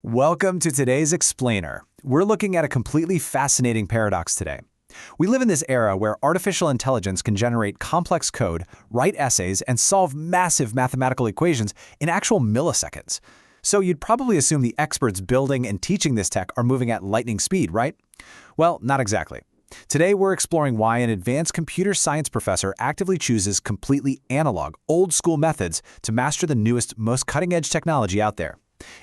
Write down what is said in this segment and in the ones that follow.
Welcome to today's Explainer. We're looking at a completely fascinating paradox today. We live in this era where artificial intelligence can generate complex code, write essays, and solve massive mathematical equations in actual milliseconds. So you'd probably assume the experts building and teaching this tech are moving at lightning speed, right? Well, not exactly. Today we're exploring why an advanced computer science professor actively chooses completely analog, old-school methods to master the newest, most cutting-edge technology out there.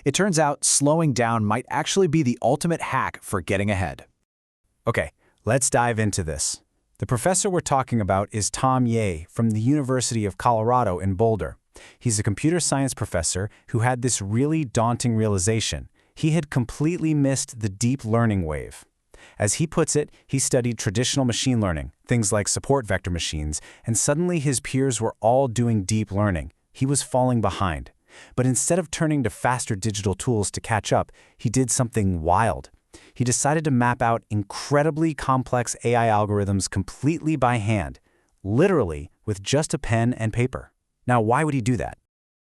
It turns out slowing down might actually be the ultimate hack for getting ahead. Okay, let's dive into this. The professor we're talking about is Tom Yeh from the University of Colorado in Boulder. He's a computer science professor who had this really daunting realization. He had completely missed the deep learning wave. As he puts it, he studied traditional machine learning, things like support vector machines, and suddenly his peers were all doing deep learning. He was falling behind. But instead of turning to faster digital tools to catch up, he did something wild. He decided to map out incredibly complex AI algorithms completely by hand, literally with just a pen and paper. Now, why would he do that?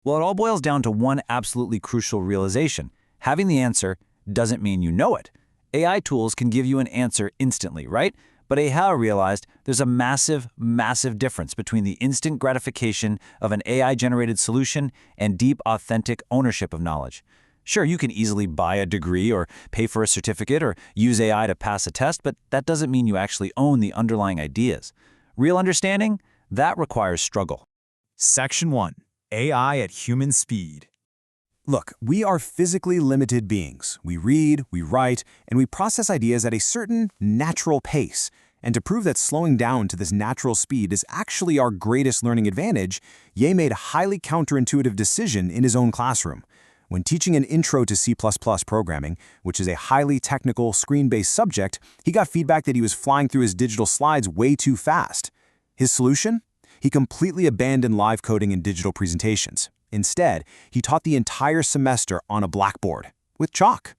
Well, it all boils down to one absolutely crucial realization. Having the answer doesn't mean you know it. AI tools can give you an answer instantly, right? But Yeh realized there's a massive, massive difference between the instant gratification of an AI-generated solution and deep, authentic ownership of knowledge. Sure, you can easily buy a degree or pay for a certificate or use AI to pass a test, but that doesn't mean you actually own the underlying ideas. Real understanding? That requires struggle. Section 1. AI at human speed. Look, we are physically limited beings. We read, we write, and we process ideas at a certain natural pace. And to prove that slowing down to this natural speed is actually our greatest learning advantage, Yeh made a highly counterintuitive decision in his own classroom. When teaching an intro to C++ programming, which is a highly technical, screen-based subject, he got feedback that he was flying through his digital slides way too fast. His solution? He completely abandoned live coding and digital presentations. Instead, he taught the entire semester on a blackboard, with chalk.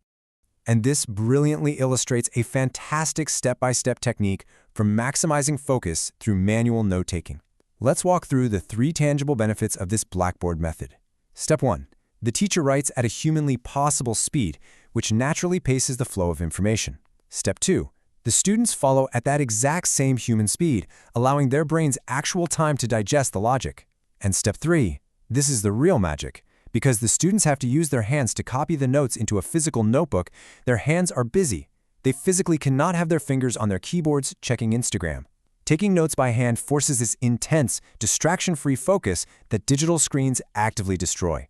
And this brilliantly illustrates a fantastic step-by-step technique for maximizing focus through manual note-taking. Let's walk through the 3 tangible benefits of this blackboard method. Step 1. The teacher writes at a humanly possible speed, which naturally paces the flow of information. Step 2. The students follow at that exact same human speed, allowing their brains actual time to digest the logic. And Step 3. This is the real magic. Because the students have to use their hands to copy the notes into a physical notebook, their hands are busy. They physically cannot have their fingers on their keyboards checking Instagram. Taking notes by hand forces this intense, distraction-free focus that digital screens actively destroy.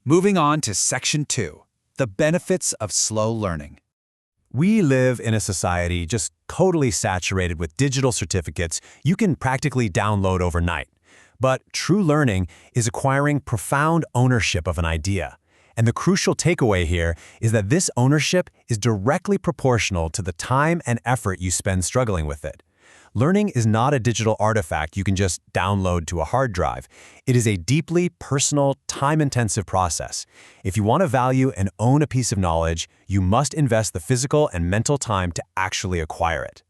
Moving on to Section 2. The benefits of slow learning. We live in a society just totally saturated with digital certificates you can practically download overnight. But true learning is acquiring profound ownership of an idea. And the crucial takeaway here is that this ownership is directly proportional to the time and effort you spend struggling with it. Learning is not a digital artifact you can just download to a hard drive. It is a deeply personal, time-intensive process. If you want to value and own a piece of knowledge, you must invest the physical and mental time to actually acquire it.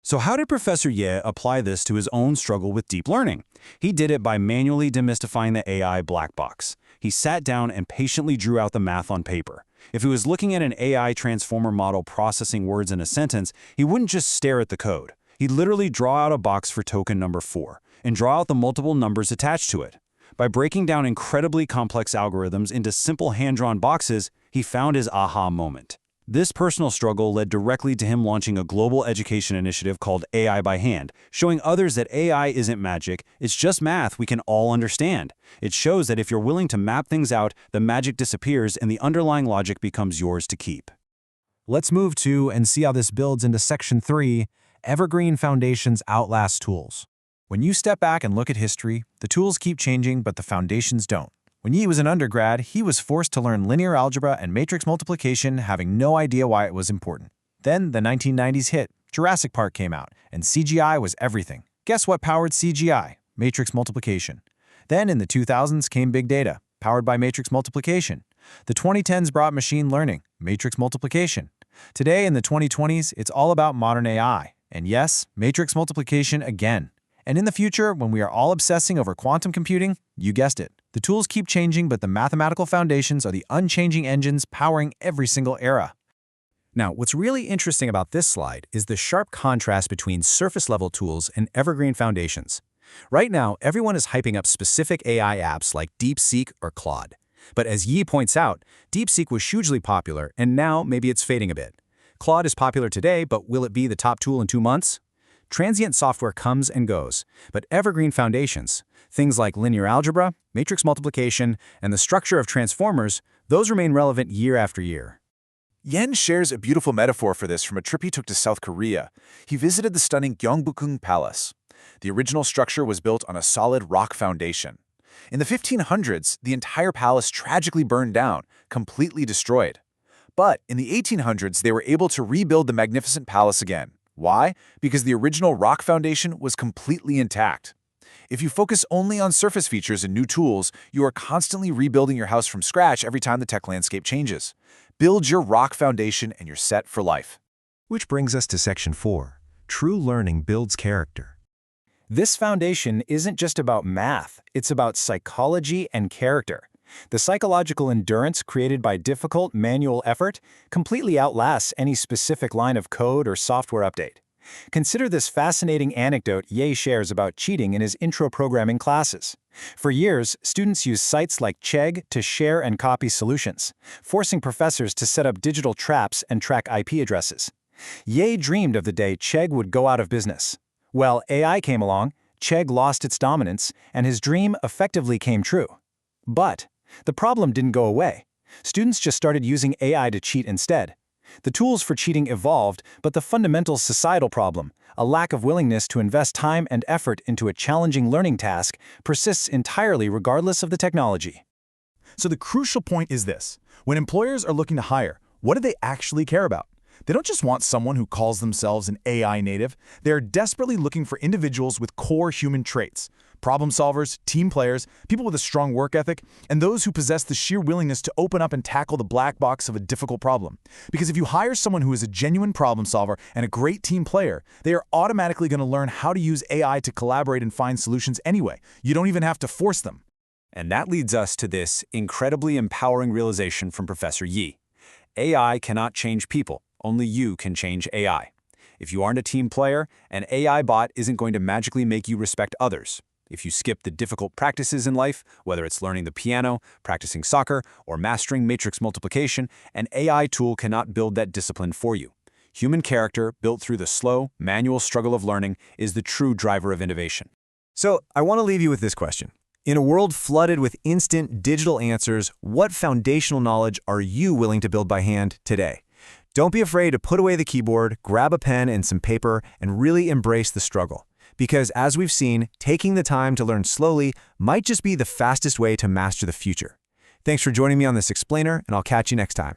So how did Professor Yeh apply this to his own struggle with deep learning? He did it by manually demystifying the AI black box. He sat down and patiently drew out the math on paper. If he was looking at an AI transformer model processing words in a sentence, he wouldn't just stare at the code. He'd literally draw out a box for token number 4 and draw out the multiple numbers attached to it. By breaking down incredibly complex algorithms into simple hand-drawn boxes, he found his aha moment. This personal struggle led directly to him launching a global education initiative called AI by Hand, showing others that AI isn't magic, it's just math we can all understand. It shows that if you're willing to map things out, the magic disappears and the underlying logic becomes yours to keep. Let's move to and see how this builds into Section 3, Evergreen Foundations Outlast Tools. When you step back and look at history, the tools keep changing, but the foundations don't. When Yeh was an undergrad, he was forced to learn linear algebra and matrix multiplication, having no idea why it was important. Then the 1990s hit, Jurassic Park came out, and CGI was everything. Guess what powered CGI? Matrix multiplication. Then in the 2000s came big data, powered by matrix multiplication. The 2010s brought machine learning, matrix multiplication. Today in the 2020s, it's all about modern AI. And yes, matrix multiplication again. And in the future, when we are all obsessing over quantum computing, you guessed it, The tools keep changing, but the mathematical foundations are the unchanging engines powering every single era. Now, what's really interesting about this slide is the sharp contrast between surface-level tools and evergreen foundations. Right now, everyone is hyping up specific AI apps like DeepSeek or Claude. But as Yeh points out, DeepSeek was hugely popular, and now maybe it's fading a bit. Claude is popular today, but will it be the top tool in 2 months? Transient software comes and goes, but evergreen foundations, things like linear algebra, matrix multiplication, and the structure of transformers, those remain relevant year after year. Yen shares a beautiful metaphor for this from a trip he took to South Korea. He visited the stunning Gyeongbokgung Palace. The original structure was built on a solid rock foundation. In the 1500s, the entire palace tragically burned down, completely destroyed. But in the 1800s, they were able to rebuild the magnificent palace again. Why? Because the original rock foundation was completely intact. If you focus only on surface features and new tools, you are constantly rebuilding your house from scratch every time the tech landscape changes. Build your rock foundation and you're set for life. Which brings us to Section 4. True learning builds character. This foundation isn't just about math, it's about psychology and character. The psychological endurance created by difficult manual effort completely outlasts any specific line of code or software update. Consider this fascinating anecdote Yeh shares about cheating in his intro programming classes. For years, students used sites like Chegg to share and copy solutions, forcing professors to set up digital traps and track IP addresses. Yeh dreamed of the day Chegg would go out of business. Well, AI came along, Chegg lost its dominance, and his dream effectively came true. But the problem didn't go away. Students just started using AI to cheat instead. The tools for cheating evolved, but the fundamental societal problem, a lack of willingness to invest time and effort into a challenging learning task, persists entirely regardless of the technology. So the crucial point is this. When employers are looking to hire, what do they actually care about? They don't just want someone who calls themselves an AI native. They are desperately looking for individuals with core human traits. Problem solvers, team players, people with a strong work ethic, and those who possess the sheer willingness to open up and tackle the black box of a difficult problem. Because if you hire someone who is a genuine problem solver and a great team player, they are automatically going to learn how to use AI to collaborate and find solutions anyway. You don't even have to force them. And that leads us to this incredibly empowering realization from Professor Yeh. AI cannot change people, only you can change AI. If you aren't a team player, an AI bot isn't going to magically make you respect others. If you skip the difficult practices in life, whether it's learning the piano, practicing soccer, or mastering matrix multiplication, an AI tool cannot build that discipline for you. Human character, built through the slow, manual struggle of learning, is the true driver of innovation. So, I want to leave you with this question. In a world flooded with instant digital answers, what foundational knowledge are you willing to build by hand today? Don't be afraid to put away the keyboard, grab a pen and some paper, and really embrace the struggle. Because as we've seen, taking the time to learn slowly might just be the fastest way to master the future. Thanks for joining me on this explainer, and I'll catch you next time.